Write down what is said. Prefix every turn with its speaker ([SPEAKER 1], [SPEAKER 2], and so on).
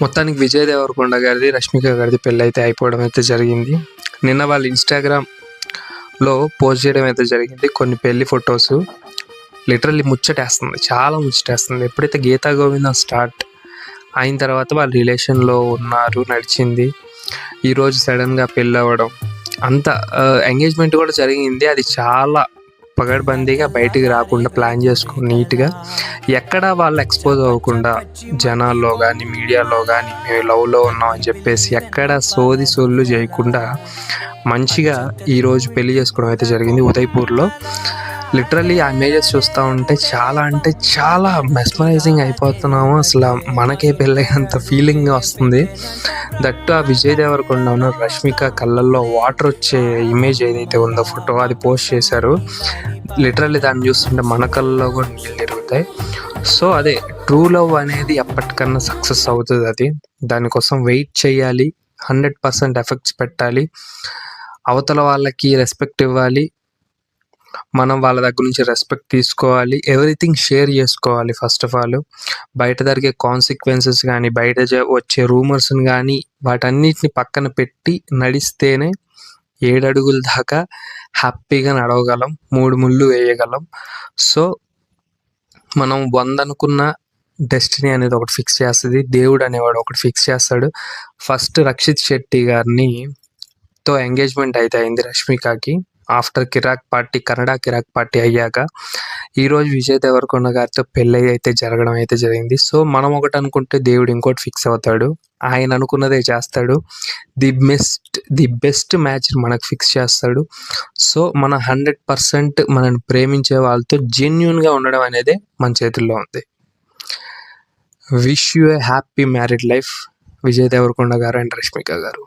[SPEAKER 1] మొత్తానికి విజయ్ దేవరకొండ గారిది, రష్మిక గారిది పెళ్ళి అయితే అయిపోవడం అయితే జరిగింది. నిన్న వాళ్ళు ఇన్స్టాగ్రామ్లో పోస్ట్ చేయడం అయితే జరిగింది కొన్ని పెళ్లి ఫొటోస్. లిటరల్లీ ముచ్చటేస్తుంది, చాలా ముచ్చటేస్తుంది. ఎప్పుడైతే గీతా గోవిందం స్టార్ట్ అయిన తర్వాత వాళ్ళ రిలేషన్లో ఉన్నారు, నడిచింది. ఈరోజు సడన్గా పెళ్ళి అవ్వడం, అంత ఎంగేజ్మెంట్ కూడా జరిగింది. అది చాలా పగడ్బందీగా బయటికి రాకుండా ప్లాన్ చేసుకుని నీట్గా, ఎక్కడ వాళ్ళు ఎక్స్పోజ్ అవ్వకుండా జనాల్లో కానీ మీడియాలో కానీ మేము లవ్లో ఉన్నాం అని చెప్పేసి ఎక్కడ సోది చేయకుండా మంచిగా ఈరోజు పెళ్లి చేసుకోవడం అయితే జరిగింది ఉదయ్పూర్లో. లిటరల్లీ ఆ ఇమేజెస్ చూస్తూ ఉంటే చాలా మెస్మరైజింగ్ అయిపోతున్నాము. అసలు మనకే పెళ్ళైనంత ఫీలింగ్ వస్తుంది. దట్టు ఆ విజయ్ దేవరకొండ ఉన్న రష్మిక కళ్ళల్లో వాటర్ వచ్చే ఇమేజ్ ఏదైతే ఉందో ఫోటో, అది పోస్ట్ చేశారు. లిటరల్లీ దాన్ని చూస్తుంటే మన కళ్ళలో కూడా నీళ్ళు తిరుగుతాయి. సో అదే ట్రూ లవ్ అనేది ఎప్పటికన్నా సక్సెస్ అవుతుంది. అది దానికోసం వెయిట్ చేయాలి, 100% ఎఫెక్ట్స్ పెట్టాలి, అవతల వాళ్ళకి రెస్పెక్ట్ ఇవ్వాలి, మనం వాళ్ళ దగ్గర నుంచి రెస్పెక్ట్ తీసుకోవాలి, ఎవ్రీథింగ్ షేర్ చేసుకోవాలి. ఫస్ట్ ఆఫ్ ఆల్ బయట జరిగే కాన్సిక్వెన్సెస్ కానీ, బయట వచ్చే రూమర్స్ని కానీ వాటన్నిటిని పక్కన పెట్టి నడిస్తేనే 7 అడుగుల దాకా హ్యాపీగా నడవగలం, 3 ముళ్ళు వేయగలం. సో మనం 100 అనుకున్న డెస్టినీ అనేది ఒకటి ఫిక్స్ చేస్తుంది, దేవుడు అనేవాడు ఒకటి ఫిక్స్ చేస్తాడు. ఫస్ట్ రక్షిత్ శెట్టి గారిని తో ఎంగేజ్మెంట్ అయితే అయింది రష్మికకి. ఆఫ్టర్ కన్నడ కిరాక్ పార్టీ అయ్యాక ఈరోజు విజయ్ దేవరకొండ గారితో పెళ్ళి అయితే జరగడం అయితే జరిగింది. సో మనం ఒకటి అనుకుంటే దేవుడు ఇంకోటి ఫిక్స్ అవుతాడు, ఆయన అనుకున్నదే చేస్తాడు. ది బెస్ట్ మ్యాచ్ మనకు ఫిక్స్ చేస్తాడు. సో మన 100% మనల్ని ప్రేమించే వాళ్ళతో జెన్యూన్గా ఉండడం అనేది మన చేతుల్లో ఉంది. Wish you a happy married life Vijay Devarakonda గారు అండ్ రష్మిక గారు.